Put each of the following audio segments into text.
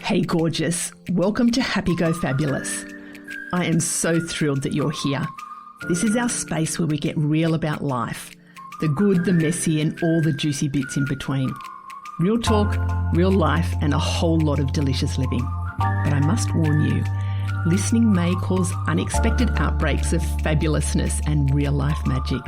Hey gorgeous, welcome to Happy Go Fabulous. I am so thrilled that you're here. This is our space where we get real about life, the good, the messy and all the juicy bits in between. Real talk, real life and a whole lot of delicious living. But I must warn you, listening may cause unexpected outbreaks of fabulousness and real life magic.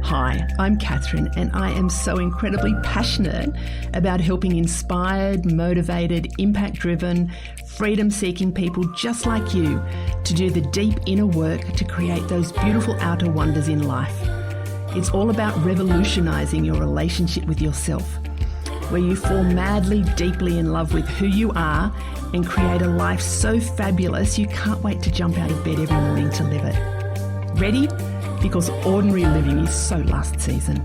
Hi, I'm Catherine and I am so incredibly passionate about helping inspired, motivated, impact-driven, freedom-seeking people just like you to do the deep inner work to create those beautiful outer wonders in life. It's all about revolutionising your relationship with yourself, where you fall madly, deeply in love with who you are and create a life so fabulous you can't wait to jump out of bed every morning to live it. Ready? Because ordinary living is so last season.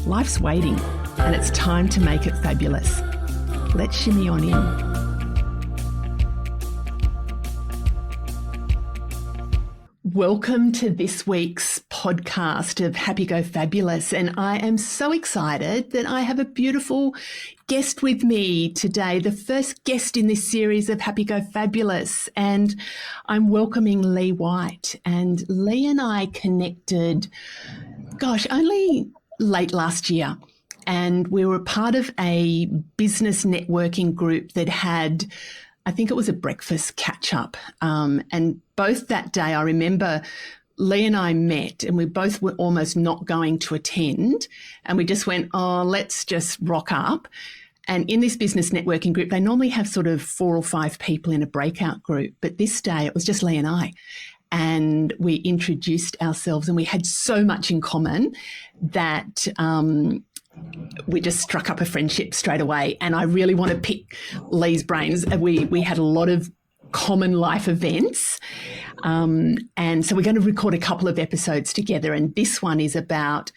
Life's waiting and it's time to make it fabulous. Let's shimmy on in. Welcome to this week's podcast of Happy Go Fabulous, and I am so excited that I have a beautiful guest with me today, the first guest in this series of Happy Go Fabulous, and I'm welcoming Leigh White. And Leigh and I connected, only late last year, and we were part of a business networking group that had, I think it was a breakfast catch-up, and both that day I remember Leigh and I met and we both were almost not going to attend, and we just went, let's just rock up. And in this business networking group, they normally have sort of 4 or 5 people in a breakout group, but this day it was just Leigh and I. And we introduced ourselves and we had so much in common that we just struck up a friendship straight away. And I really want to pick Leigh's brains. We had a lot of common life events. And so we're going to record a couple of episodes together. And this one is about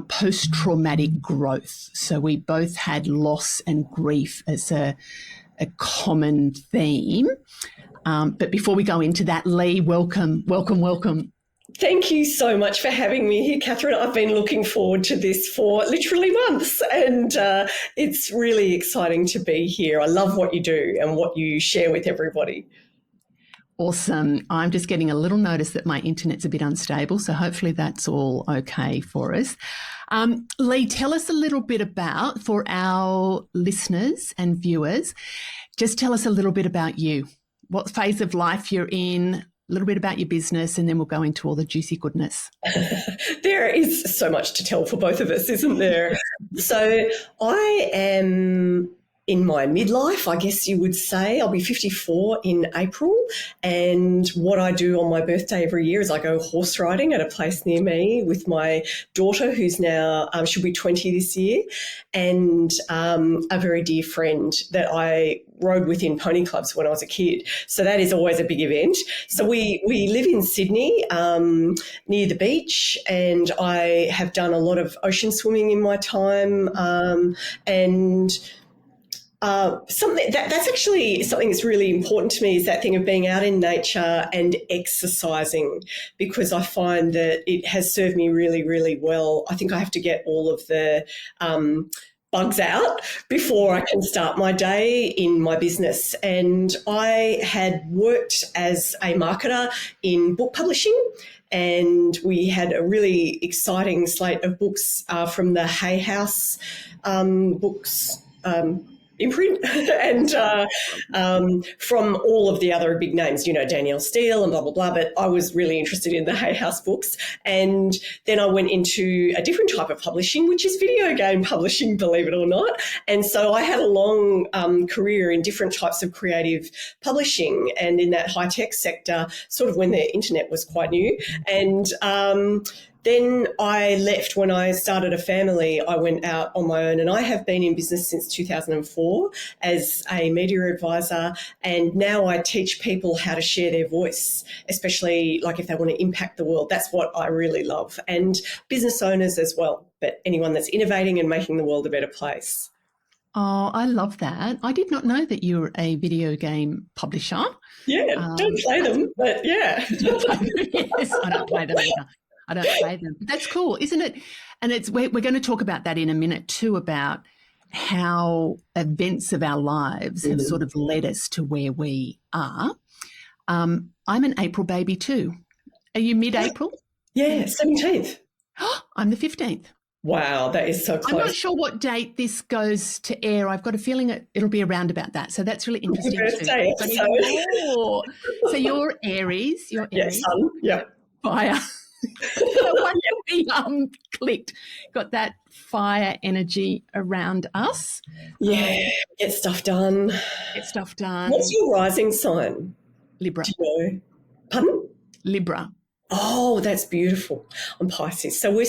post-traumatic growth. So we both had loss and grief as a common theme. But before we go into that, Leigh, welcome. Thank you so much for having me here, Catherine. I've been looking forward to this for literally months, and it's really exciting to be here. I love what you do and what you share with everybody. Awesome. I'm just getting a little notice that my internet's a bit unstable, so hopefully that's all okay for us. Leigh, tell us a little bit about, for our listeners and viewers, just tell us a little bit about you, what phase of life you're in, a little bit about your business, and then we'll go into all the juicy goodness. There is so much to tell for both of us, isn't there? So I am in my midlife, I guess you would say. I'll be 54 in April, and what I do on my birthday every year is I go horse riding at a place near me with my daughter, who's now, she'll be 20 this year, and a very dear friend that I rode with in pony clubs when I was a kid. So that is always a big event. So we live in Sydney, near the beach, and I have done a lot of ocean swimming in my time, and something that's actually something that's really important to me is that thing of being out in nature and exercising, because I find that it has served me really, really well. I think I have to get all of the bugs out before I can start my day in my business. And I had worked as a marketer in book publishing, and we had a really exciting slate of books from the Hay House books imprint and from all of the other big names, Danielle Steele and blah, blah, blah. But I was really interested in the Hay House books. And then I went into a different type of publishing, which is video game publishing, believe it or not. And so I had a long career in different types of creative publishing and in that high-tech sector, sort of when the internet was quite new. And then I left when I started a family. I went out on my own, and I have been in business since 2004 as a media advisor, and now I teach people how to share their voice, especially like if they want to impact the world. That's what I really love, and business owners as well, but anyone that's innovating and making the world a better place. Oh, I love that. I did not know that you were a video game publisher. Yeah, don't play them, but yeah. Yes, I don't play them either. I don't play them. That's cool, isn't it? And we're going to talk about that in a minute too, about how events of our lives have sort of led us to where we are. I'm an April baby too. Are you mid-April? Yeah, 17th. I'm the 15th. Wow, that is so close. I'm not sure what date this goes to air. I've got a feeling it'll be around about that. So that's really interesting Your birthday too. episode. So you're Aries. You're Aries. Yeah, sun. Yeah. Fire. No wonder we clicked. Got that fire energy around us. Yeah, get stuff done. Get stuff done. What's your rising sign? Libra. Do you know? Pardon? Libra. Oh, that's beautiful. I'm Pisces. So we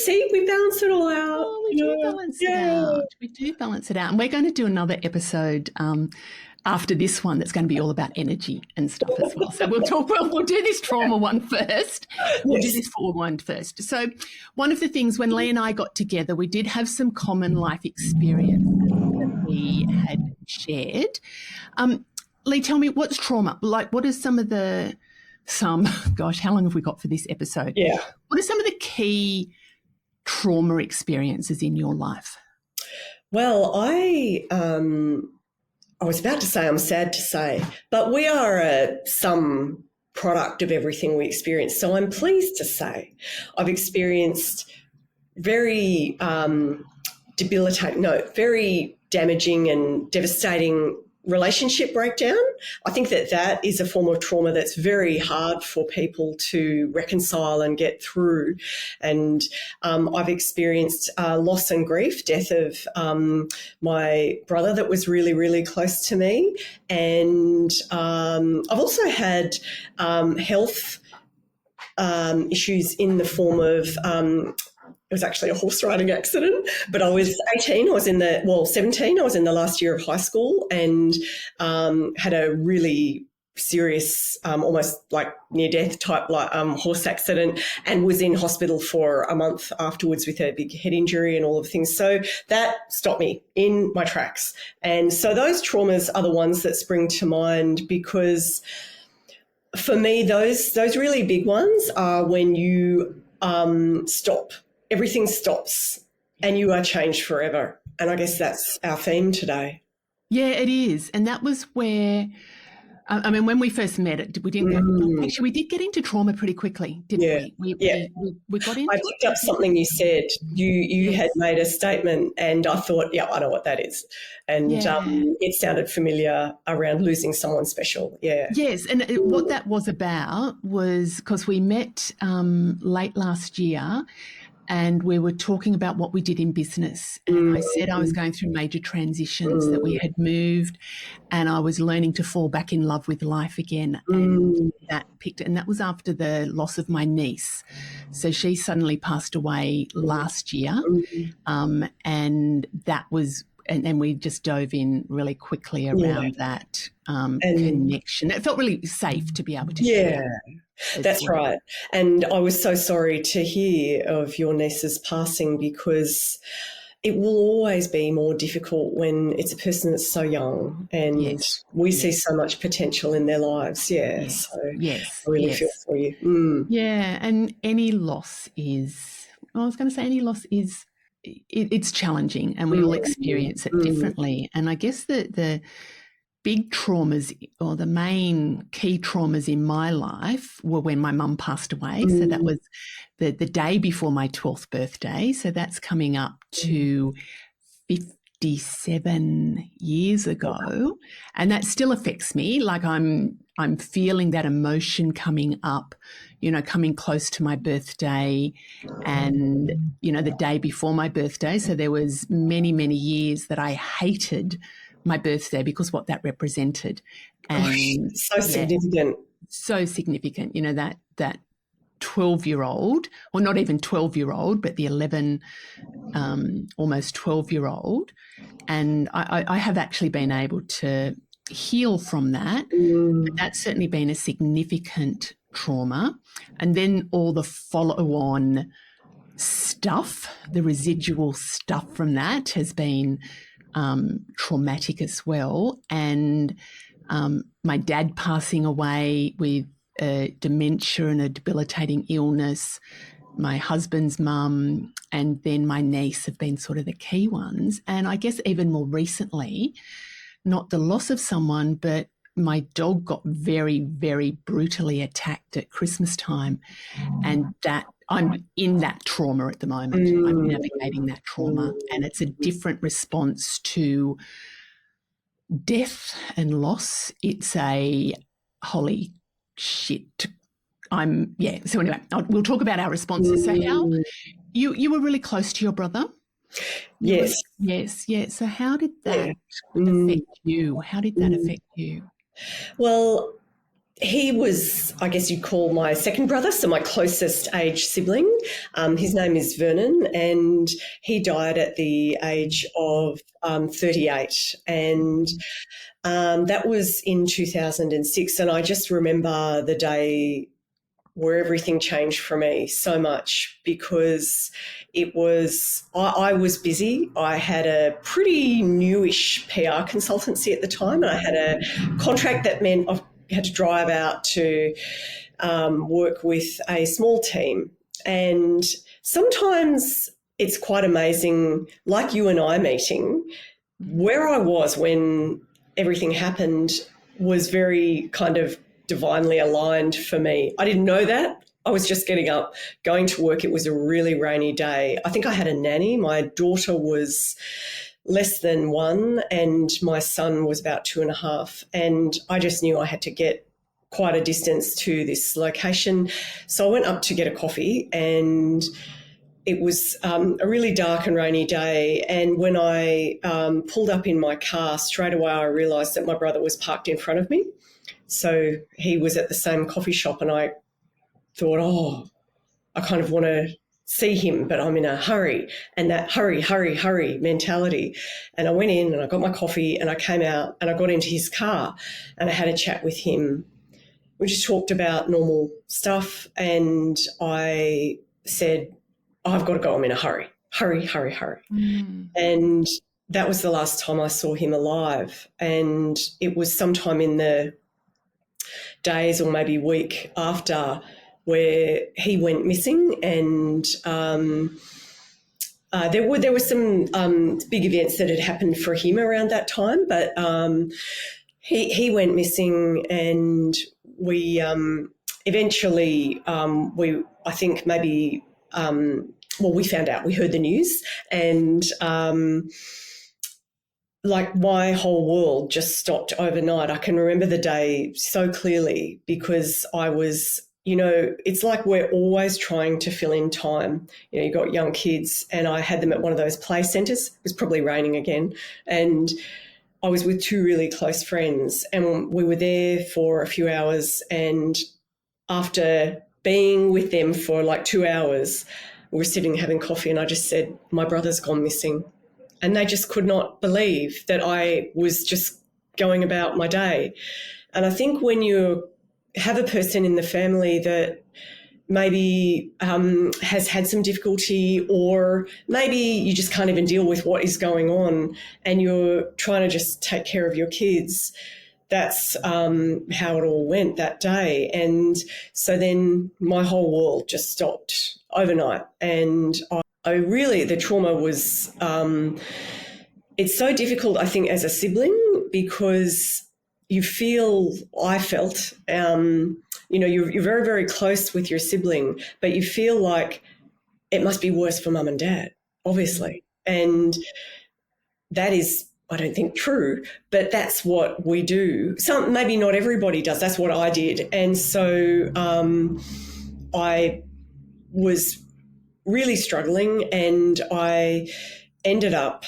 balance it all out. Oh, we do balance it out. We do balance it out. And we're going to do another episode after this one that's going to be all about energy and stuff as well. So we'll do this trauma one first. We'll do this forward one first. So one of the things when Leigh and I got together, we did have some common life experience that we had shared. Leigh, tell me, what's trauma? Like, what are gosh, how long have we got for this episode? Yeah. What are some of the key trauma experiences in your life? Well, I was about to say, I'm sad to say, but we are some product of everything we experience. So I'm pleased to say I've experienced very very damaging and devastating relationship breakdown. I think that is a form of trauma that's very hard for people to reconcile and get through. And I've experienced loss and grief, death of my brother that was really, really close to me. And I've also had health issues in the form of it was actually a horse riding accident, but I was 17, I was in the last year of high school and had a really serious, almost like near-death type horse accident and was in hospital for a month afterwards with a big head injury and all of the things. So that stopped me in my tracks. And so those traumas are the ones that spring to mind because for me, those really big ones are when you stop. Everything stops and you are changed forever. And I guess that's our theme today. Yeah, it is. And that was where, when we first met, we did get into trauma pretty quickly, didn't we? We got into I picked up something you said. You had made a statement and I thought, yeah, I know what that is. And it sounded familiar around losing someone special. Yeah. Yes. And what that was about was because we met late last year and we were talking about what we did in business. And I said I was going through major transitions, that we had moved and I was learning to fall back in love with life again. And that was after the loss of my niece. So she suddenly passed away last year. And that was, and we just dove in really quickly around that connection. It felt really safe to be able to share. That's right. And I was so sorry to hear of your niece's passing because it will always be more difficult when it's a person that's so young and we see so much potential in their lives. I really feel for you. Yeah, and any loss is, it's challenging and we all experience it differently. And I guess the big traumas or the main key traumas in my life were when my mum passed away. So that was the day before my 12th birthday. So that's coming up to 57 years ago. And that still affects me. Like I'm feeling that emotion coming up, coming close to my birthday and, the day before my birthday. So there was many, many years that I hated my birthday because what that represented. And so significant. So significant, that 12-year-old, or not even 12-year-old, but the 11, almost 12-year-old. And I have actually been able to heal from that. That's certainly been a significant trauma. And then all the follow-on stuff, the residual stuff from that has been traumatic as well. And my dad passing away with dementia and a debilitating illness my husband's mum, and then my niece have been sort of the key ones. And I guess even more recently, not the loss of someone, but my dog got very, very brutally attacked at Christmas time. And that I'm in that trauma at the moment. I'm navigating that trauma. And it's a different response to death and loss. It's a holy shit. So anyway, we'll talk about our responses. So how you were really close to your brother? Yes. Yes. So how did that affect you? How did that affect you? Well, he was, I guess you'd call my second brother, so my closest age sibling. His name is Vernon, and he died at the age of 38. And that was in 2006. And I just remember the day where everything changed for me so much, because it was, I was busy. I had a pretty newish PR consultancy at the time, and I had a contract that meant I had to drive out to work with a small team. And sometimes it's quite amazing, like you and I meeting, where I was when everything happened was very kind of divinely aligned for me. I didn't know that. I was just getting up, going to work. It was a really rainy day. I think I had a nanny. My daughter was less than 1 and my son was about 2.5. And I just knew I had to get quite a distance to this location. So I went up to get a coffee, and it was a really dark and rainy day. And when I pulled up in my car, straight away I realised that my brother was parked in front of me. So he was at the same coffee shop, and I thought, I kind of want to see him, but I'm in a hurry, and that hurry mentality. And I went in and I got my coffee, and I came out and I got into his car and I had a chat with him. We just talked about normal stuff, and I said, I've got to go, I'm in a hurry. And that was the last time I saw him alive. And it was sometime in the days or maybe week after where he went missing, and there were some big events that had happened for him around that time, but he went missing, and we eventually I think maybe we found out, we heard the news, and like my whole world just stopped overnight. I can remember the day so clearly, because I was, it's like we're always trying to fill in time. You've got young kids, and I had them at one of those play centres. It was probably raining again. And I was with 2 really close friends, and we were there for a few hours. And after being with them for like 2 hours, we were sitting having coffee, and I just said, my brother's gone missing. And they just could not believe that I was just going about my day. And I think when you have a person in the family that maybe has had some difficulty, or maybe you just can't even deal with what is going on, and you're trying to just take care of your kids, that's how it all went that day. And so then my whole world just stopped overnight. And the trauma was, it's so difficult, I think, as a sibling, because I felt, you're very, very close with your sibling, but you feel like it must be worse for mum and dad, obviously. And that is, I don't think, true, but that's what we do. Maybe not everybody does. That's what I did. And so I was really struggling, and I ended up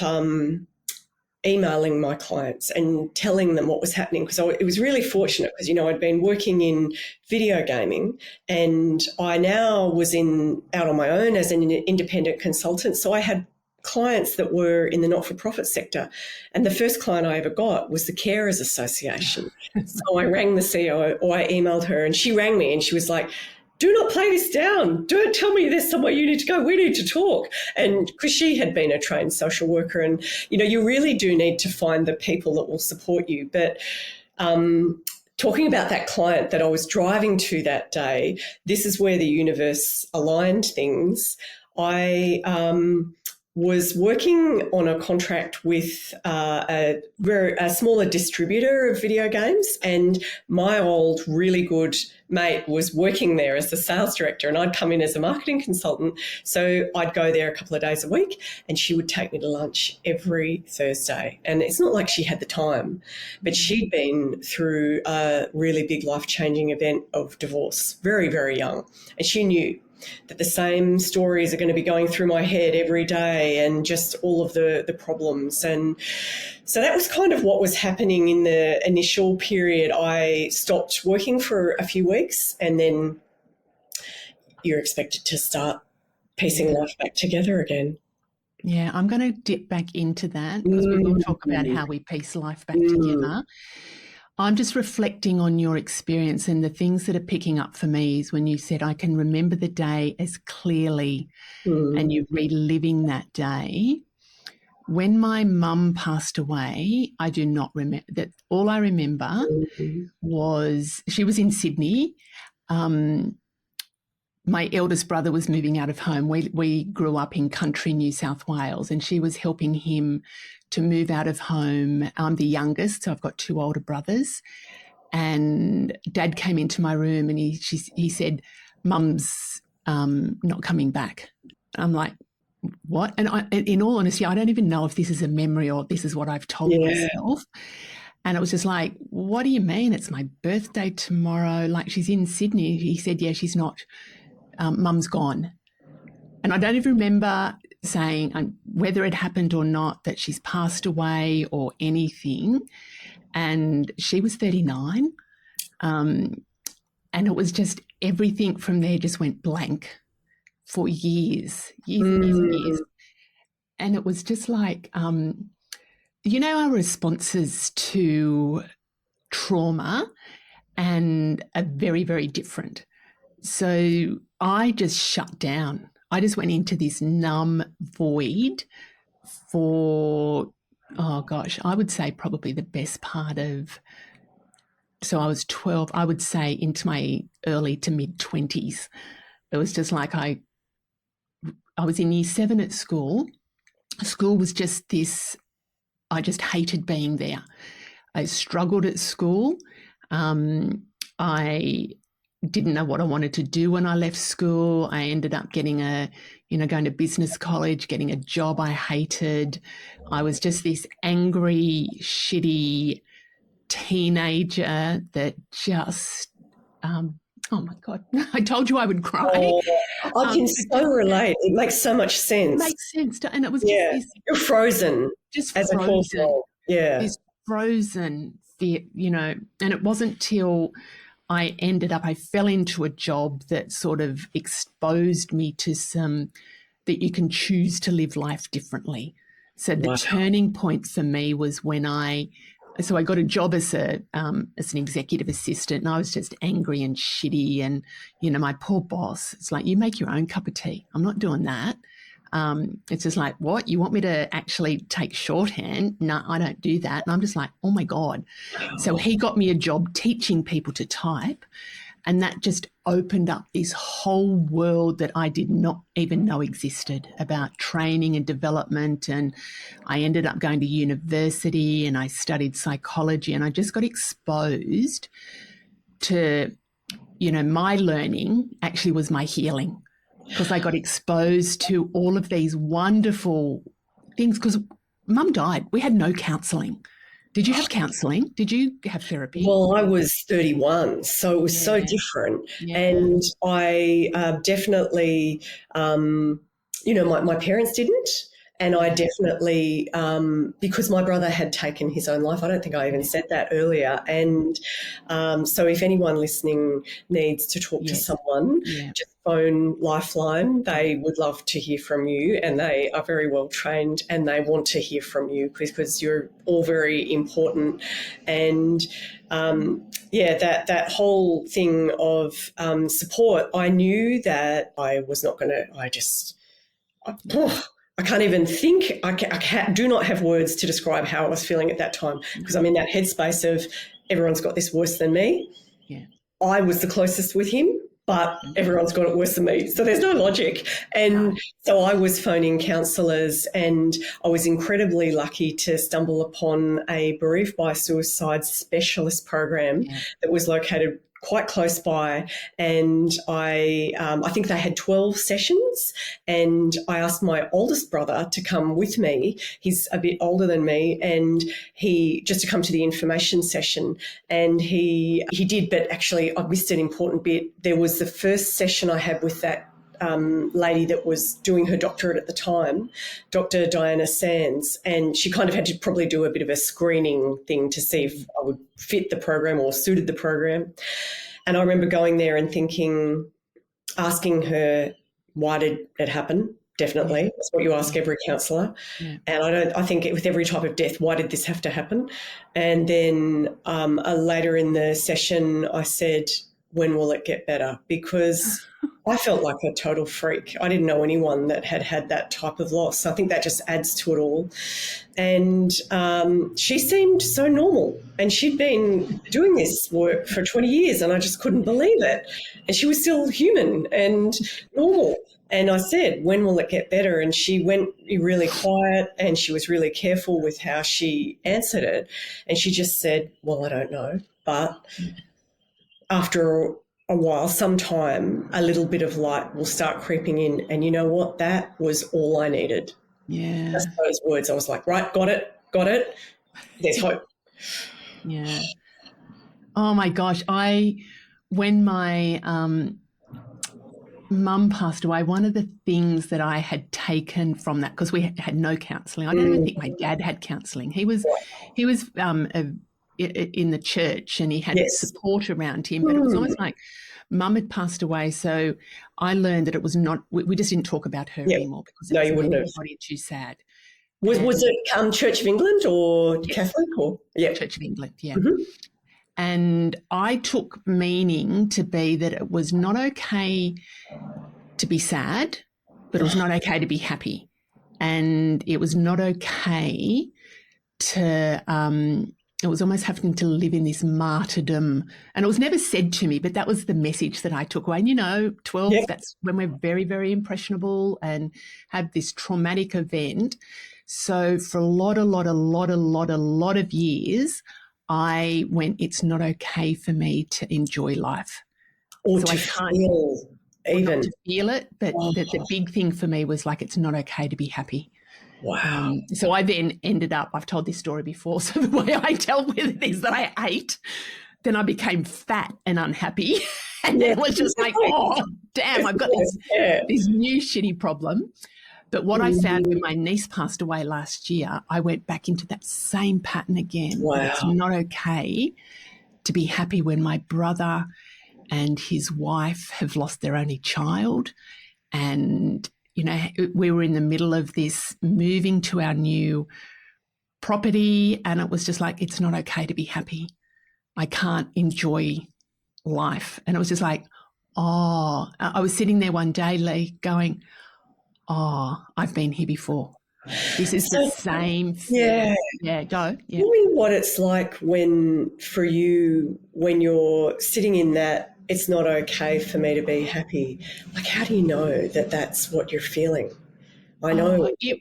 emailing my clients and telling them what was happening, because it was really fortunate, because I'd been working in video gaming, and I now was out on my own as an independent consultant. So I had clients that were in the not-for-profit sector, and the first client I ever got was the Carers Association. So I rang the CEO, or I emailed her, and she rang me, and she was like, do not play this down. Don't tell me there's somewhere you need to go. We need to talk. And because she had been a trained social worker, and, you really do need to find the people that will support you. But talking about that client that I was driving to that day, this is where the universe aligned things. I was working on a contract with a smaller distributor of video games, and my old really good mate was working there as the sales director, and I'd come in as a marketing consultant. So I'd go there a couple of days a week, and she would take me to lunch every Thursday. And it's not like she had the time, but she'd been through a really big life-changing event of divorce, very, very young, and she knew that the same stories are going to be going through my head every day, and just all of the problems. And so that was kind of what was happening in the initial period. I stopped working for a few weeks, and then you're expected to start piecing life back together again. Yeah, I'm going to dip back into that because we will talk about how we piece life back together. I'm just reflecting on your experience, and the things that are picking up for me is when you said, I can remember the day as clearly, and you're reliving that day. When my mum passed away, I do not remember that. All I remember was she was in Sydney. My eldest brother was moving out of home. We grew up in country New South Wales, and she was helping him to move out of home. I'm the youngest, so I've got two older brothers. And Dad came into my room, and he said, Mum's not coming back. I'm like, what? And in all honesty, I don't even know if this is a memory or this is what I've told myself. And it was just like, what do you mean? It's my birthday tomorrow. Like, she's in Sydney. He said, yeah, she's not. Mum's gone. And I don't even remember saying whether it happened or not, that she's passed away or anything. And she was 39. And it was just everything from there just went blank for years. And it was just like, our responses to trauma and are very, very different. So I just shut down. I just went into this numb void for, I would say probably the best part of, so I was 12, I would say into my early to mid 20s. It was just like I was in year 7 at school. School was just this, I just hated being there. I struggled at school. I didn't know what I wanted to do when I left school. I ended up getting going to business college, getting a job I hated. I was just this angry, shitty teenager that just, oh my God, I told you I would cry. Oh, I can so relate. It makes so much sense. It makes sense. And it was just this. You're frozen. Just as frozen. A yeah. This frozen fear, and it wasn't till I fell into a job that sort of exposed me to that you can choose to live life differently. So the turning point for me was when I got a job as an executive assistant, and I was just angry and shitty. And, my poor boss, it's like, you make your own cup of tea. I'm not doing that. It's just like, what? You want me to actually take shorthand? No, I don't do that. And I'm just like, oh my God. So he got me a job teaching people to type. And that just opened up this whole world that I did not even know existed about training and development. And I ended up going to university and I studied psychology, and I just got exposed to, my learning actually was my healing, because I got exposed to all of these wonderful things. Because Mum died. We had no counselling. Did you have counselling? Did you have therapy? Well, I was 31, so it was so different. Yeah. And I definitely, my parents didn't. And I definitely, because my brother had taken his own life, I don't think I even said that earlier. And so if anyone listening needs to talk to someone, just phone Lifeline. They would love to hear from you, and they are very well trained, and they want to hear from you because you're all very important. And that whole thing of support, I knew that I was not going to, I can't even think. I do not have words to describe how I was feeling at that time, because I'm in that headspace of everyone's got this worse than me. Yeah. I was the closest with him, but everyone's got it worse than me. So there's no logic. And so I was phoning counsellors, and I was incredibly lucky to stumble upon a bereaved by suicide specialist program that was located quite close by. And I think they had 12 sessions, and I asked my oldest brother to come with me. He's a bit older than me, and he just to come to the information session. And he did, but actually I missed an important bit. There was the first session I had with that lady that was doing her doctorate at the time, Dr. Diana Sands, and she kind of had to probably do a bit of a screening thing to see if I would fit the program or suited the program. And I remember going there and asking her, why did it happen? Definitely. That's what you ask every counsellor. Yeah. And I think with every type of death, why did this have to happen? And then later in the session, I said, when will it get better? Because I felt like a total freak. I didn't know anyone that had that type of loss. So I think that just adds to it all. And she seemed so normal, and she'd been doing this work for 20 years, and I just couldn't believe it. And she was still human and normal. And I said, when will it get better? And she went really quiet, and she was really careful with how she answered it. And she just said, well, I don't know. But after a while, sometime, a little bit of light will start creeping in. And you know what? That was all I needed. Yeah. Just those words. I was like, right, got it. There's hope. Yeah. Oh my gosh. When my mum passed away, one of the things that I had taken from that, because we had no counselling. I don't even think my dad had counselling. He was in the church, and he had support around him, but it was almost like mum had passed away. So I learned that it was not, we just didn't talk about her anymore, because it was everybody too sad. Was it Church of England or Catholic? Or Church of England, yeah. Mm-hmm. And I took meaning to be that it was not okay to be sad, but it was not okay to be happy. And it was not okay to, it was almost having to live in this martyrdom. And it was never said to me, but that was the message that I took away. And, 12, that's when we're very, very impressionable and have this traumatic event. So for a lot of years, I went, it's not okay for me to enjoy life. Or so to feel even. To feel it, but the big thing for me was like, it's not okay to be happy. Wow. So I then ended up, I've told this story before, so the way I dealt with it is that I ate, then I became fat and unhappy. And then it was just like, oh, damn, I've got this new shitty problem. But what I found when my niece passed away last year, I went back into that same pattern again. Wow. It's not okay to be happy when my brother and his wife have lost their only child. And, we were in the middle of this moving to our new property, and it was just like, it's not okay to be happy. I can't enjoy life. And it was just like, oh, I was sitting there one day, Leigh, going, oh, I've been here before. This is the same thing. Yeah, go. Yeah. Tell me what it's like when you're sitting in that, it's not okay for me to be happy. Like, how do you know that that's what you're feeling? I know it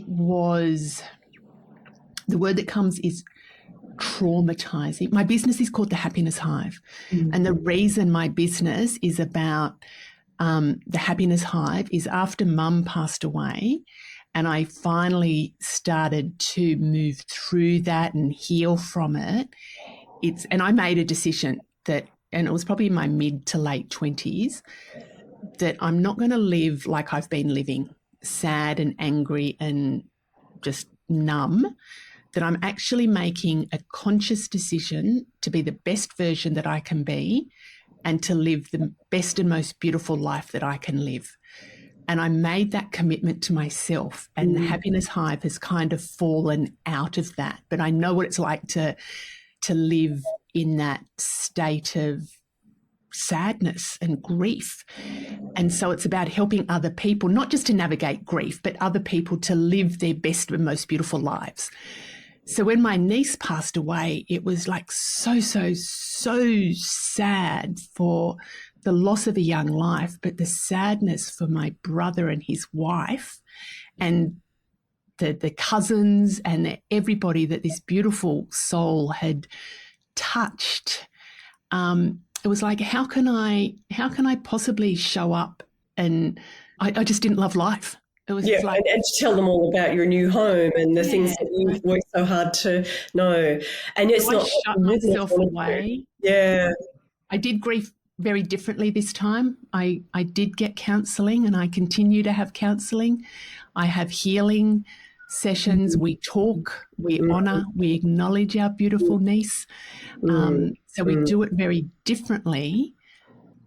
was, the word that comes is traumatizing. My business is called The Happiness Hive. Mm-hmm. And the reason my business is about the Happiness Hive is after Mum passed away, and I finally started to move through that and heal from it. And I made a decision that, and it was probably in my mid to late 20s, that I'm not going to live like I've been living, sad and angry and just numb, that I'm actually making a conscious decision to be the best version that I can be and to live the best and most beautiful life that I can live. And I made that commitment to myself, and the Happiness Hive has kind of fallen out of that. But I know what it's like to live in that state of sadness and grief. And so it's about helping other people, not just to navigate grief, but other people to live their best and most beautiful lives. So when my niece passed away, it was like so sad for the loss of a young life, but the sadness for my brother and his wife and the cousins and everybody that this beautiful soul had touched. It was like, how can I possibly show up? And I just didn't love life. It was like, and to tell them all about your new home and the things that you've worked so hard to know. And it's so not I shut myself away. Yeah. I did grieve very differently this time. I did get counselling, and I continue to have counselling. I have healing sessions. We talk, we honour, we acknowledge our beautiful niece. So we do it very differently.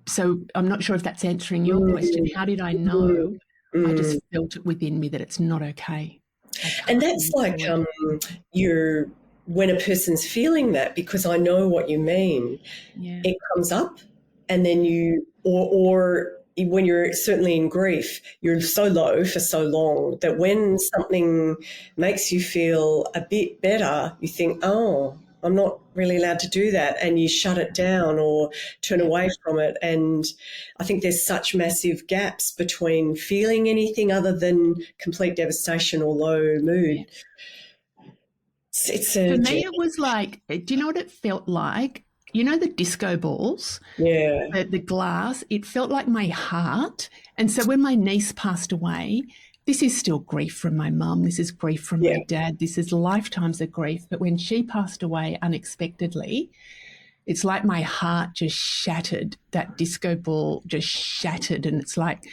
So I'm not sure if that's answering your question. How did I know? I just felt it within me that it's not okay. And that's like when a person's feeling that, because I know what you mean, it comes up, and then or when you're certainly in grief, you're so low for so long that when something makes you feel a bit better, you think, oh, I'm not really allowed to do that, and you shut it down or turn away from it. And I think there's such massive gaps between feeling anything other than complete devastation or low mood. For me, it was like, do you know what it felt like? You know the disco balls? Yeah. The glass, it felt like my heart. And so when my niece passed away, this is still grief from my mum. This is grief from my dad. This is lifetimes of grief. But when she passed away unexpectedly, it's like my heart just shattered. That disco ball just shattered. And it's like,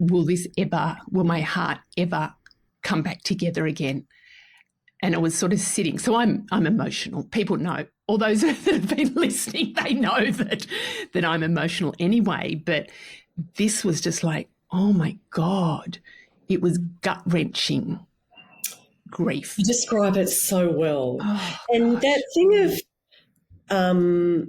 will my heart ever come back together again? And I was sort of sitting. So I'm emotional. People know. All those that have been listening, they know that I'm emotional anyway. But this was just like, oh my God. It was gut-wrenching grief. You describe it so well. And that thing of,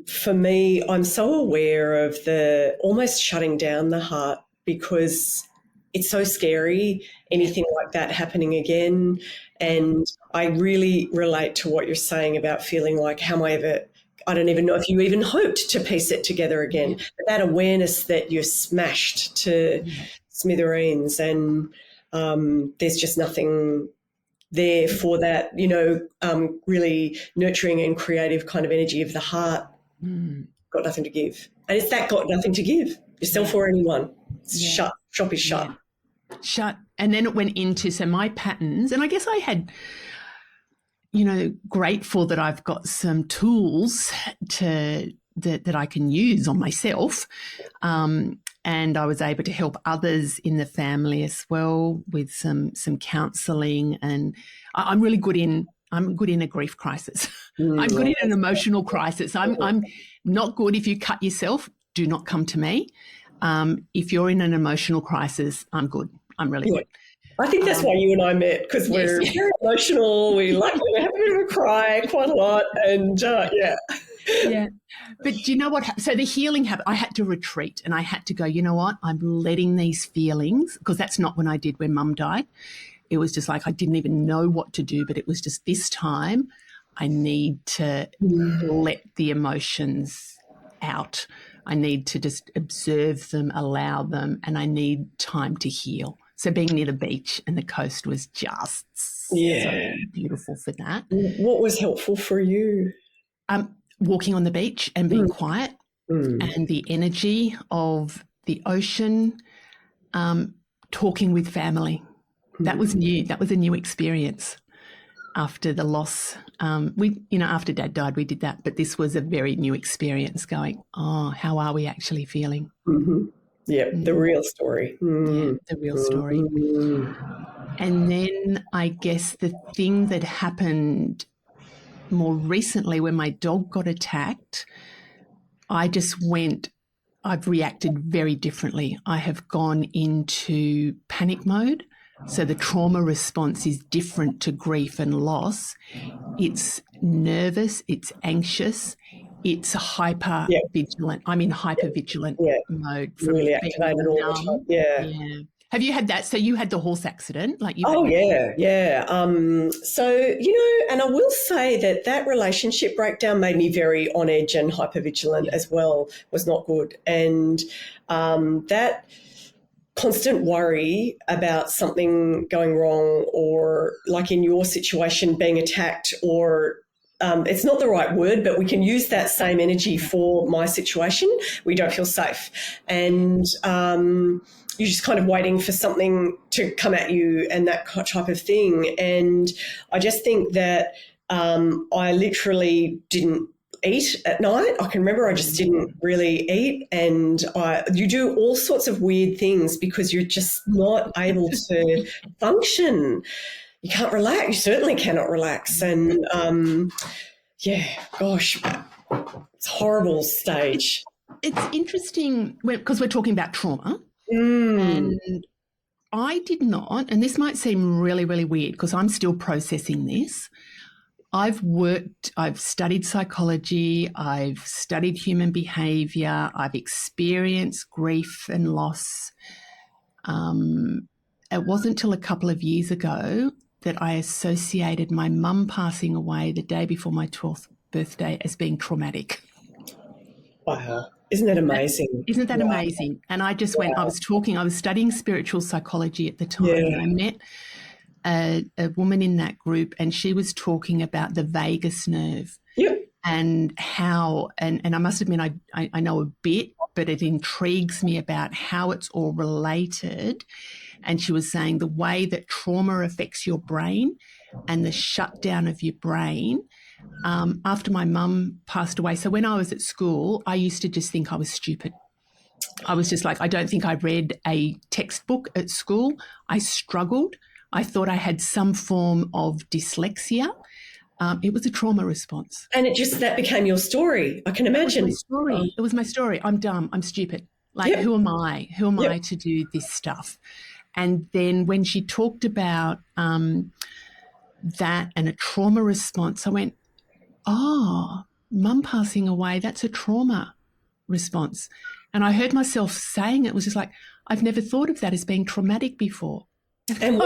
for me, I'm so aware of the almost shutting down the heart, because it's so scary, anything like that happening again. And I really relate to what you're saying about feeling like, I don't even know if you even hoped to piece it together again. But that awareness that you're smashed to smithereens, and there's just nothing there for that, really nurturing and creative kind of energy of the heart. Got nothing to give. And it's that got nothing to give, yourself or anyone. It's shut. Shop is shut. Shut. And then it went into, so my patterns, and I guess I had, grateful that I've got some tools that I can use on myself. And I was able to help others in the family as well with some counselling. And I'm really good in a grief crisis. I'm good in an emotional crisis. I'm not good if you cut yourself. Do not come to me. If you're in an emotional crisis, I'm good. I'm really good. I think that's why you and I met, because we're very emotional. We have a bit of a cry quite a lot, and Yeah. But do you know what? So the healing happened. I had to retreat, and I had to go, you know what? I'm letting these feelings, because that's not when I did when Mum died. It was just like I didn't even know what to do, but it was just this time I need to let the emotions out. I need to just observe them, allow them, and I need time to heal. So being near the beach and the coast was just so beautiful for that. What was helpful for you? Walking on the beach and being quiet, and the energy of the ocean, talking with family. That was new. That was a new experience after the loss. After Dad died, we did that, but this was a very new experience going, how are we actually feeling? Yeah, the real story. Yeah, the real story. And then I guess the thing that happened more recently when my dog got attacked, I've reacted very differently. I have gone into panic mode. So the trauma response is different to grief and loss. It's nervous, it's anxious, it's hyper vigilant. I'm in hyper vigilant mode. From really activated all the time. Yeah. Have you had that? So you had the horse accident, like you Oh, had. yeah, yeah. And I will say that relationship breakdown made me very on edge and hypervigilant as well, was not good. And that constant worry about something going wrong, or like in your situation, being attacked, or it's not the right word, but we can use that same energy for my situation. We don't feel safe. And you're just kind of waiting for something to come at you and that type of thing. And I just think that I literally didn't eat at night. I can remember I just didn't really eat, and you do all sorts of weird things because you're just not able to function. You can't relax. You certainly cannot relax. And gosh, it's a horrible stage. It's interesting because we're talking about trauma. And I did not, and this might seem really, really weird because I'm still processing this. I've studied psychology, I've studied human behaviour, I've experienced grief and loss. It wasn't till a couple of years ago that I associated my mum passing away the day before my 12th birthday as being traumatic. Wow. Isn't that amazing? Isn't that amazing? And I just went, I was studying spiritual psychology at the time, and I met a woman in that group, and she was talking about the vagus nerve. Yep. And how, and I must admit, I know a bit, but it intrigues me about how it's all related. And she was saying the way that trauma affects your brain and the shutdown of your brain. After my mum passed away, so when I was at school, I used to just think I was stupid. I was just like, I don't think I read a textbook at school. I struggled. I thought I had some form of dyslexia. It was a trauma response. And that became your story, I can imagine. It was my story. I'm dumb. I'm stupid. Like, who am I? Who am I to do this stuff? And then when she talked about that and a trauma response, I went, oh, mum passing away, that's a trauma response. And I heard myself saying it was just like, I've never thought of that as being traumatic before. And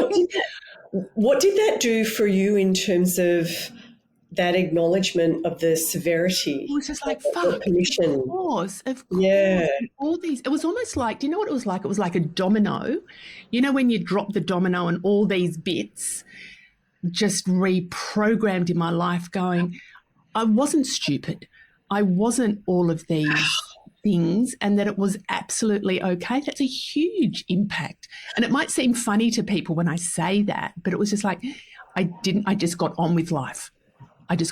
what did that do for you in terms of that acknowledgement of the severity? It was just like, fuck, of course. Yeah. All these, it was almost like, do you know what it was like? It was like a domino. You know, when you drop the domino and all these bits just reprogrammed in my life going, I wasn't stupid. I wasn't all of these things, and that it was absolutely okay. That's a huge impact. And it might seem funny to people when I say that, but it was just like, I just got on with life. The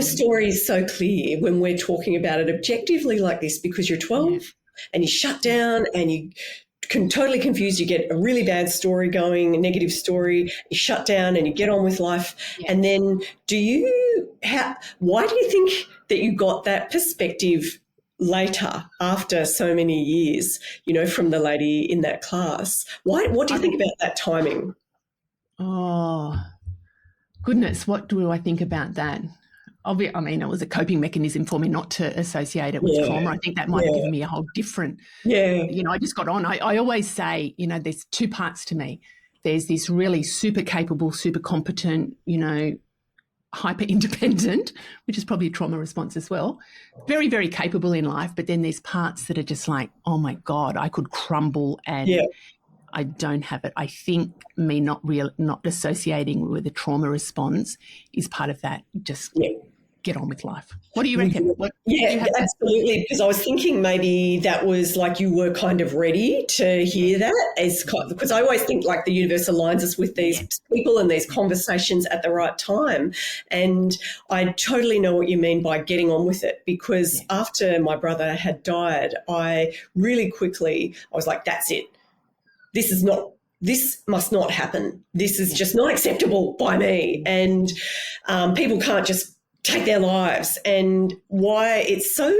story is so clear when we're talking about it objectively like this, because you're 12 and you shut down and you totally confused. You get a really bad story going, a negative story, you shut down and you get on with life. Yeah. And then why do you think that you got that perspective later, after so many years, from the lady in that class? What do you think about that timing? Oh, goodness, what do I think about that? I mean, it was a coping mechanism for me not to associate it with trauma. I think that might have given me a whole different, I just got on. I always say, there's two parts to me. There's this really super capable, super competent, hyper independent, which is probably a trauma response as well. Very, very capable in life. But then there's parts that are just like, oh my God, I could crumble and I don't have it. I think me not associating with a trauma response is part of that. Just get on with life. What do you reckon? Absolutely. Because I was thinking maybe that was like you were kind of ready to hear that, because I always think like the universe aligns us with these people and these conversations at the right time. And I totally know what you mean by getting on with it, because after my brother had died, I really quickly, I was like, that's it. This must not happen. This is just not acceptable by me. And people can't just take their lives. And why it's so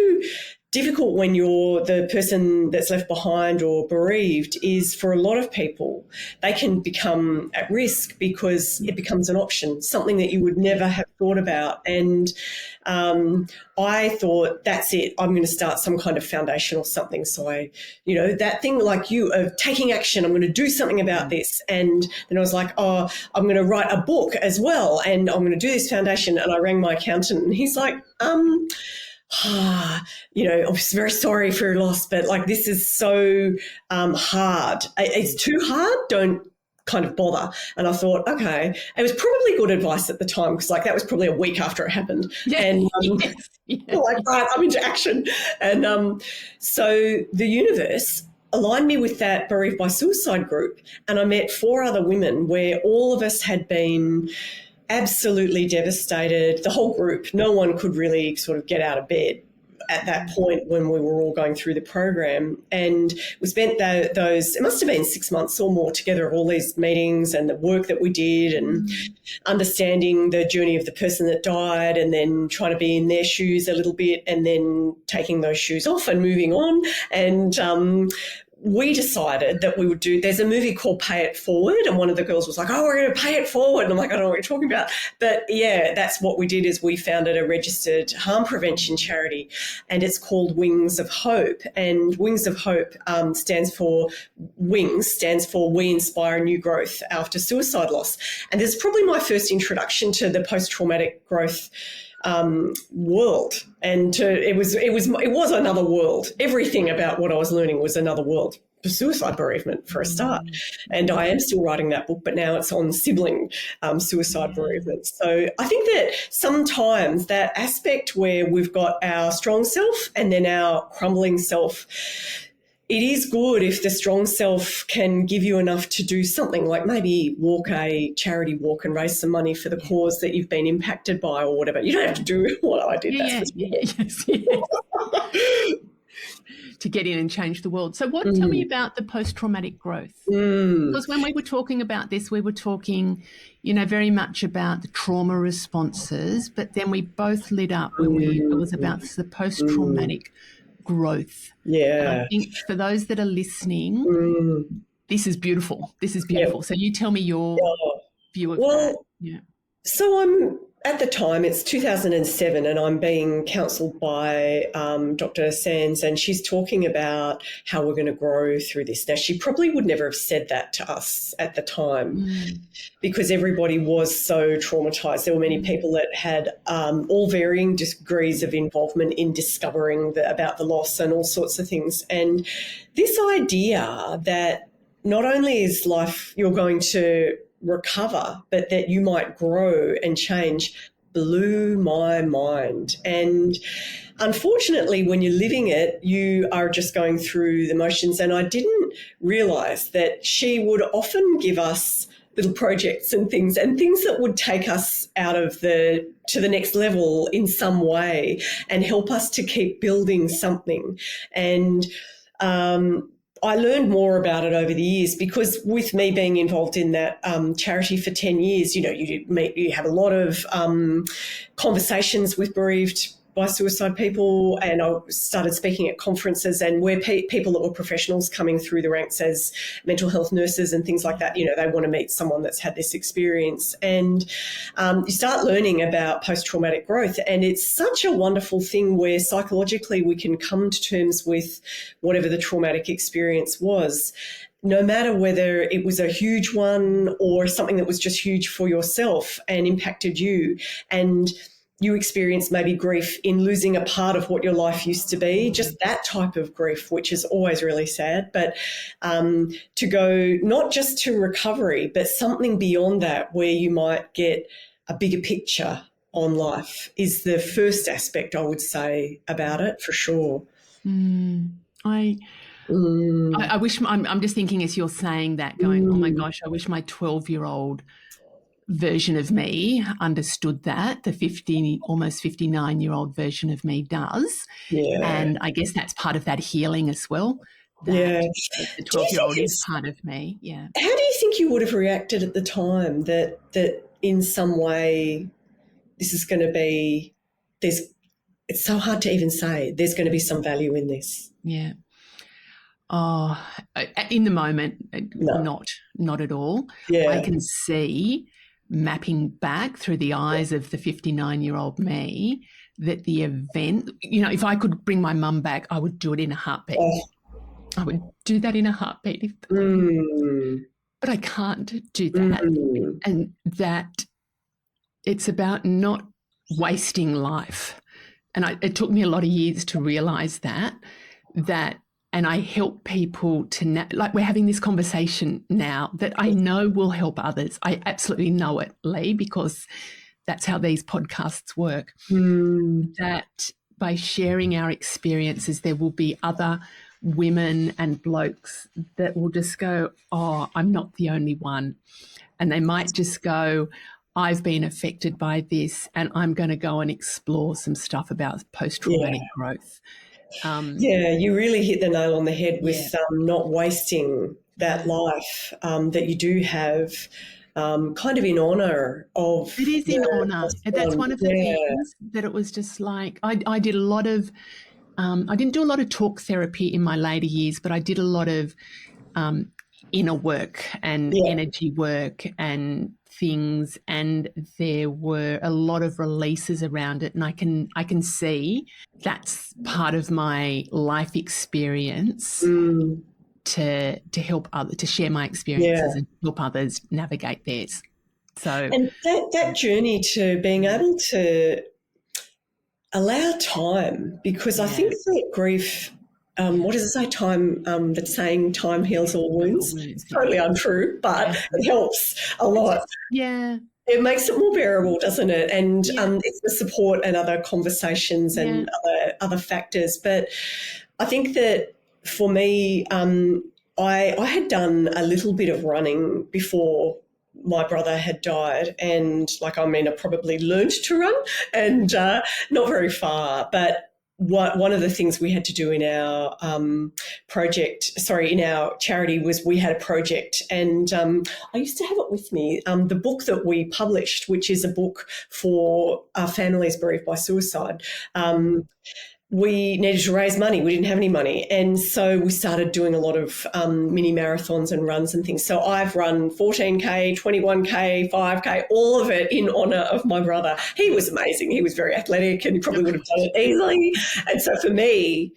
difficult when you're the person that's left behind or bereaved is for a lot of people, they can become at risk because it becomes an option, something that you would never have thought about. And I thought, that's it, I'm going to start some kind of foundation or something. So that thing like you of taking action, I'm going to do something about this. And then I was like, oh, I'm going to write a book as well, and I'm going to do this foundation. And I rang my accountant, and he's like, I was very sorry for your loss, but like this is so hard. It's too hard. Don't kind of bother. And I thought, okay, it was probably good advice at the time, because like that was probably a week after it happened. Yeah. And Yes. like, right, I'm into action. And so the universe aligned me with that Bereaved by Suicide group, and I met 4 other women where all of us had been absolutely devastated. The whole group, no one could really sort of get out of bed at that point when we were all going through the program. And we spent those, it must have been 6 months or more together, of all these meetings and the work that we did, and understanding the journey of the person that died, and then trying to be in their shoes a little bit, and then taking those shoes off and moving on. And we decided that we would do, there's a movie called Pay It Forward, and one of the girls was like, oh, we're going to pay it forward. And I'm like, I don't know what you're talking about. But yeah, that's what we did, is we founded a registered harm prevention charity, and it's called Wings of Hope. And Wings of Hope stands for We Inspire New Growth After Suicide Loss. And this is probably my first introduction to the post-traumatic growth world, and it was another world. Everything about what I was learning was another world. For suicide bereavement, for a start, and I am still writing that book, but now it's on sibling suicide bereavement. So I think that sometimes that aspect where we've got our strong self and then our crumbling self, it is good if the strong self can give you enough to do something, like maybe walk a charity walk and raise some money for the cause that you've been impacted by, or whatever. You don't have to do what I did. Yes. To get in and change the world. So tell me about the post-traumatic growth. Because when we were talking about this, we were talking, very much about the trauma responses, but then we both lit up when it was about the post-traumatic growth. Yeah. And I think for those that are listening, this is beautiful. Yep. So you tell me your view of that. Yeah. So at the time, it's 2007, and I'm being counselled by Dr. Sands, and she's talking about how we're going to grow through this. Now, she probably would never have said that to us at the time because everybody was so traumatised. There were many people that had all varying degrees of involvement in discovering about the loss and all sorts of things. And this idea that not only is life you're going to recover, but that you might grow and change, blew my mind. And unfortunately, when you're living it, you are just going through the motions. And I didn't realise that she would often give us little projects and things that would take us to the next level in some way and help us to keep building something. And I learned more about it over the years, because with me being involved in that charity for 10 years, you have a lot of conversations with bereaved by suicide people, and I started speaking at conferences, and where people that were professionals coming through the ranks as mental health nurses and things like that, they want to meet someone that's had this experience. And you start learning about post-traumatic growth, and it's such a wonderful thing where psychologically we can come to terms with whatever the traumatic experience was, no matter whether it was a huge one or something that was just huge for yourself and impacted you. And you experience maybe grief in losing a part of what your life used to be, just that type of grief, which is always really sad. But to go not just to recovery, but something beyond that where you might get a bigger picture on life is the first aspect I would say about it, for sure. I wish, I'm just thinking as you're saying that, going, oh my gosh, I wish my 12-year-old version of me understood that. The almost 59-year-old version of me does. Yeah. And I guess that's part of that healing as well. The 12-year-old is part of me. Yeah. How do you think you would have reacted at the time that in some way this is going to be, it's it's so hard to even say there's going to be some value in this. Yeah. Oh, in the moment, No. not at all. I Yeah. can see, mapping back through the eyes of the 59-year-old me, that the event, if I could bring my mum back, I would do it in a heartbeat. Oh. I would do that in a heartbeat. But I can't do that. And that it's about not wasting life. And it took me a lot of years to realize that, and I help people to, like we're having this conversation now that I know will help others. I absolutely know it, Leigh, because that's how these podcasts work. That by sharing our experiences, there will be other women and blokes that will just go, oh, I'm not the only one. And they might just go, I've been affected by this, and I'm going to go and explore some stuff about post-traumatic growth. You really hit the nail on the head with not wasting that life that you do have, kind of in honour of. It is in honour. That's one of the things that it was just like, I did a lot of, I didn't do a lot of talk therapy in my later years, but I did a lot of inner work and energy work and things, and there were a lot of releases around it, and I can see that's part of my life experience to help others, to share my experiences and help others navigate theirs. So, and that journey to being able to allow time, because I think that grief, what does it say? Time, that saying, time heals all wounds. It's totally untrue, but it helps a lot. It makes it more bearable, doesn't it? And it's the support and other conversations and other factors. But I think that for me, I had done a little bit of running before my brother had died, and I probably learned to run, and not very far, but one of the things we had to do in our in our charity was we had a project, and I used to have it with me, the book that we published, which is a book for families bereaved by suicide. We needed to raise money. We didn't have any money. And so we started doing a lot of mini marathons and runs and things. So I've run 14K, 21K, 5K, all of it in honour of my brother. He was amazing. He was very athletic and he probably would have done it easily. And so for me,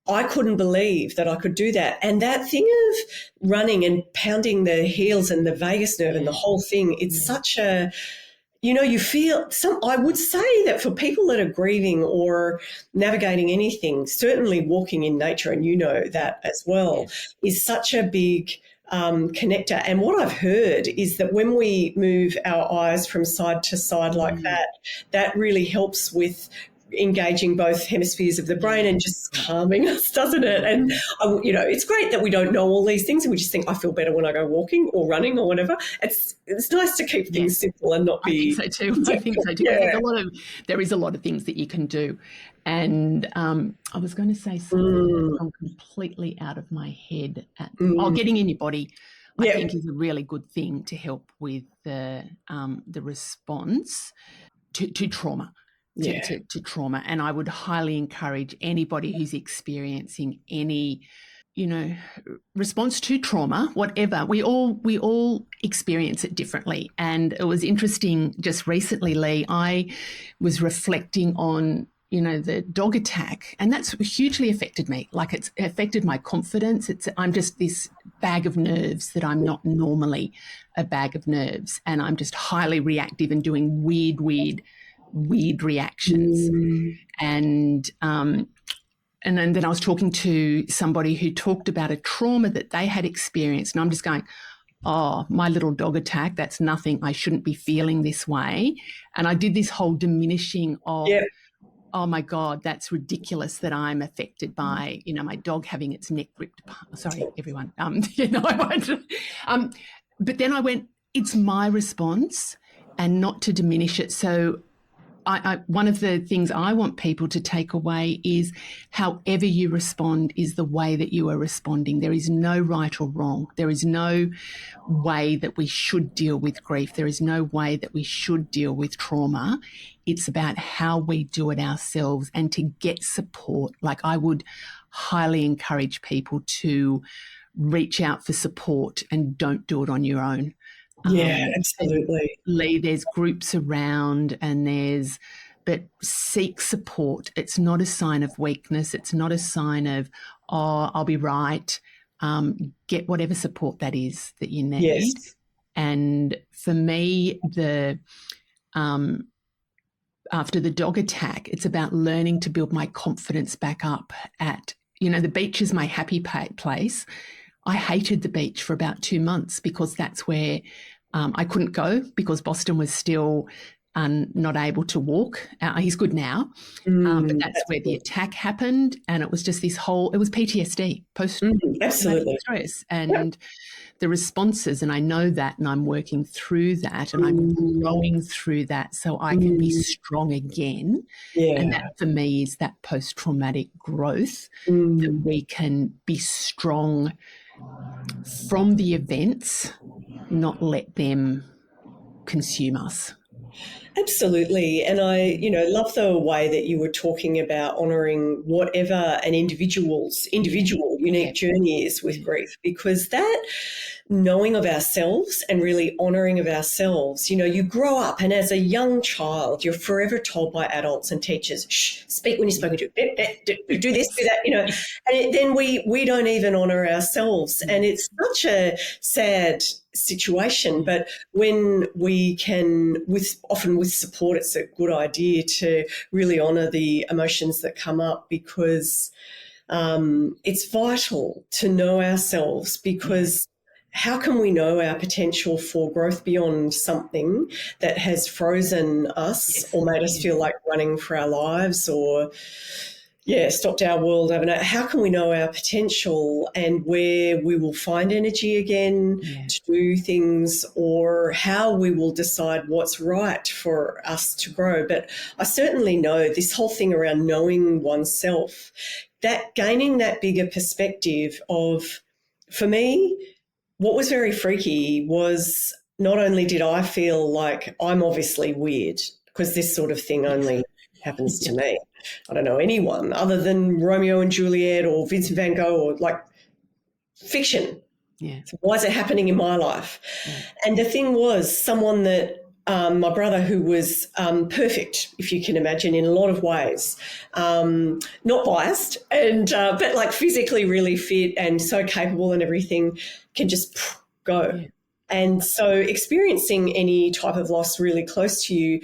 I couldn't believe that I could do that. And that thing of running and pounding the heels and the vagus nerve and the whole thing, it's such a... you feel I would say that for people that are grieving or navigating anything, certainly walking in nature, and that as well, is such a big connector. And what I've heard is that when we move our eyes from side to side like that, that really helps with engaging both hemispheres of the brain and just calming us, doesn't it? And it's great that we don't know all these things and we just think I feel better when I go walking or running or whatever. It's nice to keep things simple and not be. I think so too. I think so too. Yeah. There is a lot of things that you can do, and I was going to say something that's gone completely out of my head. Getting in your body, I think, is a really good thing to help with the response to trauma. To trauma. And I would highly encourage anybody who's experiencing any, response to trauma, whatever. We all experience it differently. And it was interesting just recently, Leigh, I was reflecting on, the dog attack, and that's hugely affected me. It's affected my confidence. I'm just this bag of nerves that I'm not normally a bag of nerves. And I'm just highly reactive and doing weird reactions. And then I was talking to somebody who talked about a trauma that they had experienced, and I'm just going, oh, my little dog attack, that's nothing. I shouldn't be feeling this way. And I did this whole diminishing of, oh my God, that's ridiculous that I'm affected by, my dog having its neck ripped apart. Sorry, everyone. I won't. But then I went, it's my response, and not to diminish it. So one of the things I want people to take away is however you respond is the way that you are responding. There is no right or wrong. There is no way that we should deal with grief. There is no way that we should deal with trauma. It's about how we do it ourselves, and to get support. Like, I would highly encourage people to reach out for support and don't do it on your own. Yeah, absolutely. Leigh, there's groups around but seek support. It's not a sign of weakness. It's not a sign of, oh, I'll be right. Get whatever support that is that you need. Yes. And for me, after the dog attack, it's about learning to build my confidence back up the beach is my happy place. I hated the beach for about 2 months because that's where I couldn't go because Boston was still not able to walk. He's good now, but that's where the attack happened, and it was just it was PTSD, post-traumatic stress, and the responses, and I know that, and I'm working through that, and I'm growing through that so I can be strong again. Yeah. And that for me is that post-traumatic growth, that we can be strong from the events, not let them consume us. Absolutely. And I, love the way that you were talking about honouring whatever an individual unique journey is with grief, because that knowing of ourselves and really honouring of ourselves, you grow up, and as a young child, you're forever told by adults and teachers, shh, speak when you're spoken to, do this, do that, and then we don't even honour ourselves. And it's such a sad situation, but when we can, often with support, it's a good idea to really honour the emotions that come up, because it's vital to know ourselves, because how can we know our potential for growth beyond something that has frozen us or made us feel like running for our lives, or stopped our world overnight? How can we know our potential and where we will find energy again to do things, or how we will decide what's right for us to grow? But I certainly know this whole thing around knowing oneself, that gaining that bigger perspective of, for me, what was very freaky was not only did I feel like I'm obviously weird, because this sort of thing only happens to me. I don't know anyone other than Romeo and Juliet or Vincent van Gogh, or like fiction. Yeah. So why is it happening in my life? Yeah. And the thing was, someone that my brother, who was perfect, if you can imagine, in a lot of ways, not biased, and but like physically really fit and so capable and everything, can just go. Yeah. And so experiencing any type of loss really close to you,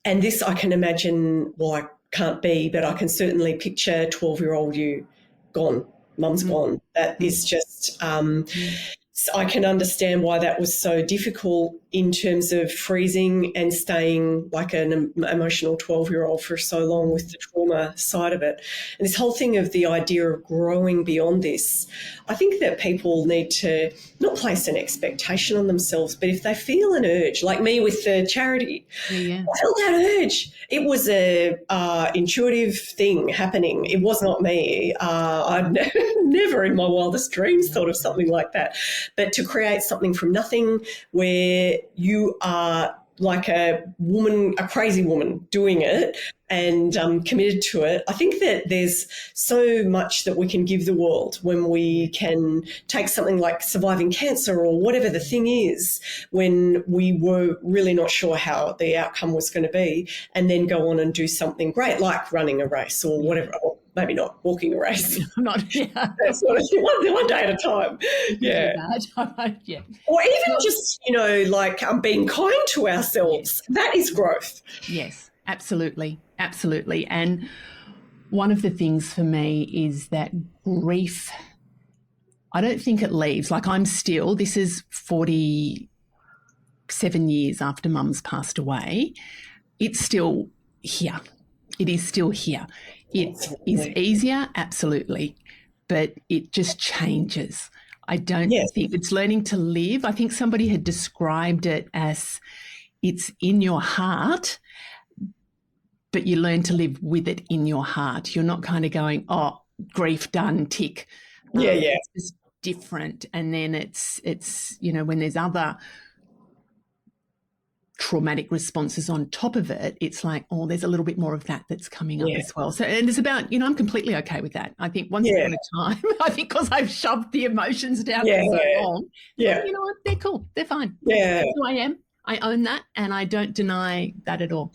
and this I can imagine, well, I can't be, but I can certainly picture 12-year-old you gone, mum's gone. That is just, I can understand why that was so difficult in terms of freezing and staying like an emotional 12-year-old for so long with the trauma side of it. And this whole thing of the idea of growing beyond this, I think that people need to not place an expectation on themselves, but if they feel an urge, like me with the charity, I felt that urge. It was a intuitive thing happening. It was not me. I'd never in my wildest dreams thought of something like that. But to create something from nothing, where you are like a woman, a crazy woman doing it and committed to it. I think that there's so much that we can give the world when we can take something like surviving cancer or whatever the thing is, when we were really not sure how the outcome was going to be, and then go on and do something great like running a race or whatever. Or maybe not walking a race. That's one day at a time. Yeah. Yeah. Or even just, like being kind to ourselves. That is growth. Yes, absolutely. Absolutely. And one of the things for me is that grief, I don't think it leaves. Like, this is 47 years after Mum's passed away. It's still here. It is still here. It is easier, absolutely, but it just changes. I don't think it's learning to live. I think somebody had described it as it's in your heart, but you learn to live with it in your heart. You're not kind of going, oh, grief done, tick. Yeah. It's just different. And then it's when there's other traumatic responses on top of it, it's like, oh, there's a little bit more of that that's coming up as well. So, and it's about, I'm completely okay with that. I think once upon a time, I think because I've shoved the emotions down for so long, you know what, they're cool, they're fine. That's who I am. I own that, and I don't deny that at all.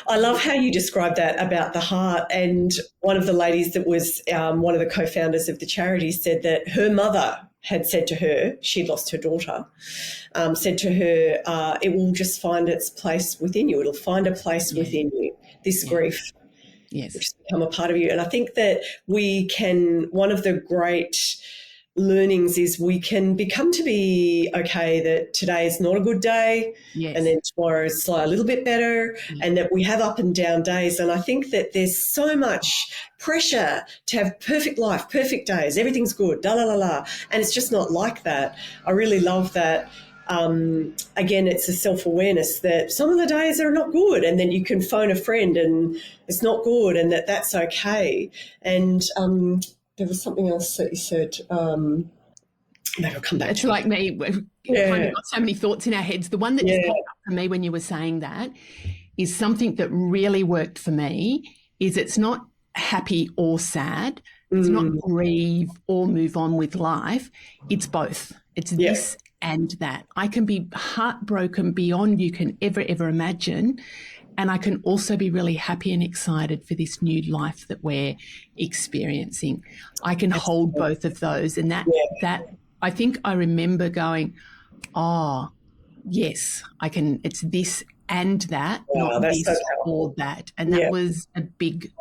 I love how you described that about the heart. And one of the ladies that was one of the co-founders of the charity said that her mother had said to her, she'd lost her daughter, said to her, it will just find its place within you. It'll find a place within you, this grief. Yes. Which has become a part of you. And I think that one of the great learnings is we can become to be okay that today is not a good day, and then tomorrow is a little bit better, and that we have up and down days. And I think that there's so much pressure to have perfect life, perfect days, everything's good, da la la la, and it's just not like that. I really love that. Again, it's a self-awareness that some of the days are not good, and then you can phone a friend and it's not good, and that's okay. And there was something else that you said. Maybe I'll come back. It's like me. We've kind of got so many thoughts in our heads. The one that just popped up for me when you were saying that is something that really worked for me. Is it's not happy or sad. It's not grieve or move on with life. It's both. It's this and that. I can be heartbroken beyond you can ever that, and I can also be really happy and excited for this new life that we're experiencing. I can hold both of those, and that I think I remember going, oh, yes, I can. It's this and that, not this or that, and that was a big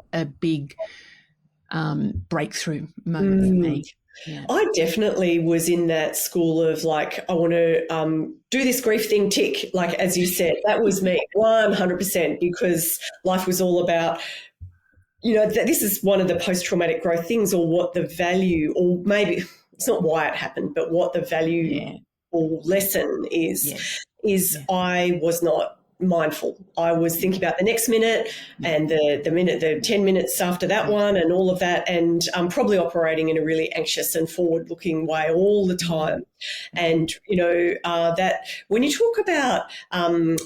breakthrough moment for me. Yeah. I definitely was in that school of like, I want to do this grief thing, tick, like as you said. That was me 100%, because life was all about, this is one of the post-traumatic growth things, or what the value, or maybe it's not why it happened, but what the value or lesson is I was not mindful. I was thinking about the next minute and the 10 minutes after that one and all of that, and I'm probably operating in a really anxious and forward-looking way all the time. And, that when you talk about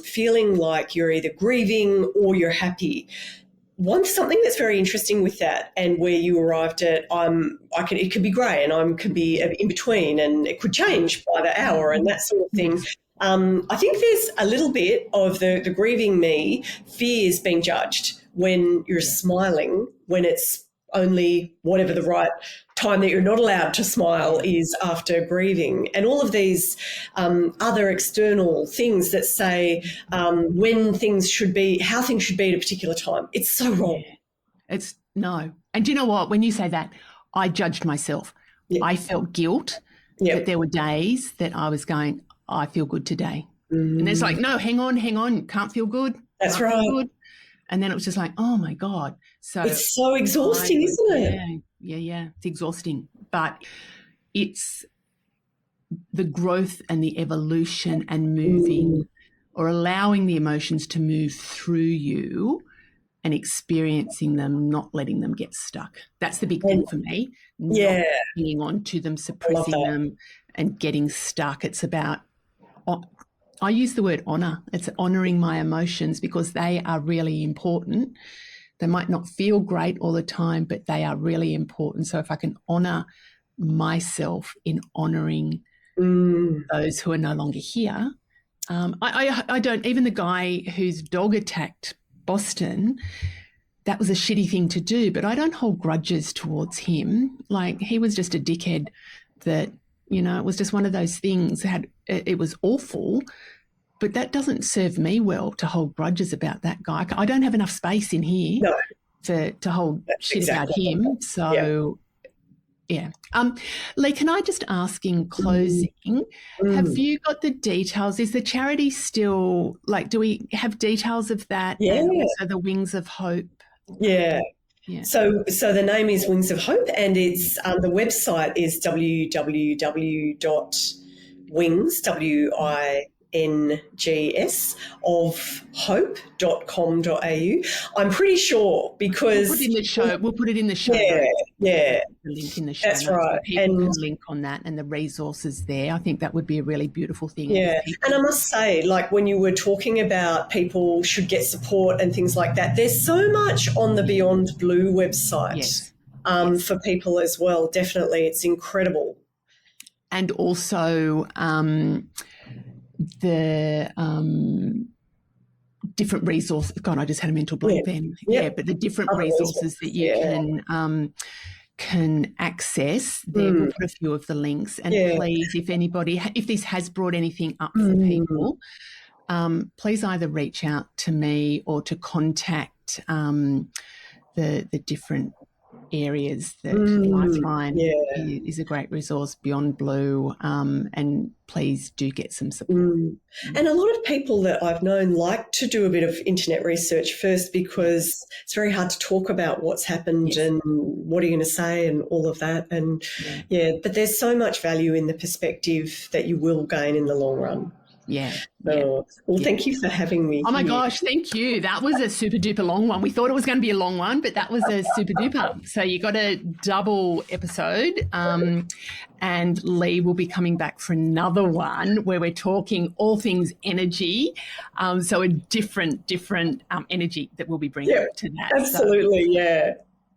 feeling like you're either grieving or you're happy, something that's very interesting with that, and where you arrived at, it could be grey and I could be in between, and it could change by the hour and that sort of thing. I think there's a little bit of the grieving me fears being judged when you're smiling, when it's only whatever the right time that you're not allowed to smile is after grieving, and all of these other external things that say when things should be, how things should be at a particular time. It's so wrong. It's no. And do you know what? When you say that, I judged myself. I felt guilt that there were days that I was going, I feel good today. And it's like, no, hang on, can't feel good. That's right. Good. And then it was just like, oh my God. So it's so exhausting, isn't it? Yeah. It's exhausting. But it's the growth and the evolution and moving or allowing the emotions to move through you and experiencing them, not letting them get stuck. That's the big thing for me. Not hanging on to them, suppressing them and getting stuck. It's about, I use the word honour. It's honouring my emotions, because they are really important. They might not feel great all the time, but they are really important. So if I can honour myself in honouring those who are no longer here, I don't, even the guy whose dog attacked Boston, that was a shitty thing to do, but I don't hold grudges towards him. Like, he was just a dickhead that, it was just one of those things. It was awful, but that doesn't serve me well to hold grudges about that guy. I don't have enough space in here to hold shit about him. So, Leigh, can I just ask in closing, have you got the details? Is the charity still, do we have details of that? Yeah. And also the Wings of Hope? Yeah. So the name is Wings of Hope, and it's the website is www.wings, NGS of hope.com.au. I'm pretty sure because we'll put it in the show yeah, notes. yeah, The link in the show that's notes right. so people can link on that and the resources there. I think that would be a really beautiful thing. Yeah, and I must say, like when you were talking about people should get support and things like that, there's so much on the Beyond Blue website for people as well. Definitely, it's incredible. And also the different resources. God, I just had a mental blank then. Yeah, but the different resources that you can access. There, we'll put a few of the links. And please, if this has brought anything up for people, please either reach out to me or to contact the different areas that Lifeline is a great resource, Beyond Blue, and please do get some support. And a lot of people that I've known like to do a bit of internet research first because it's very hard to talk about what's happened and what are you going to say and all of that. And but there's so much value in the perspective that you will gain in the long run. Well, thank you for having me. Oh my gosh, thank you. That was a super duper long one. We thought it was going to be a long one, but that was a super duper. So you got a double episode, and Leigh will be coming back for another one where we're talking all things energy. So a different energy that we'll be bringing to that. Absolutely,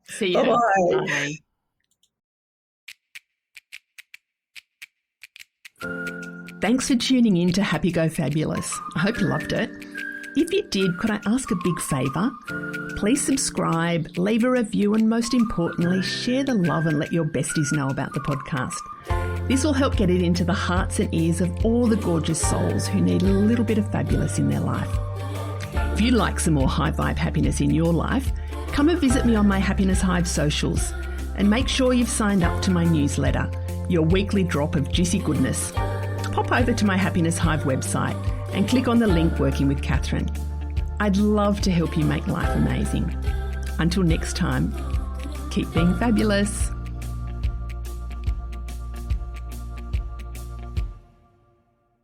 See you. Bye-bye. Bye. Thanks for tuning in to Happy Go Fabulous. I hope you loved it. If you did, could I ask a big favour? Please subscribe, leave a review, and most importantly, share the love and let your besties know about the podcast. This will help get it into the hearts and ears of all the gorgeous souls who need a little bit of fabulous in their life. If you'd like some more high vibe happiness in your life, come and visit me on my Happiness Hive socials and make sure you've signed up to my newsletter, your weekly drop of juicy goodness. Pop over to my Happiness Hive website and click on the link Working with Catherine. I'd love to help you make life amazing. Until next time, keep being fabulous.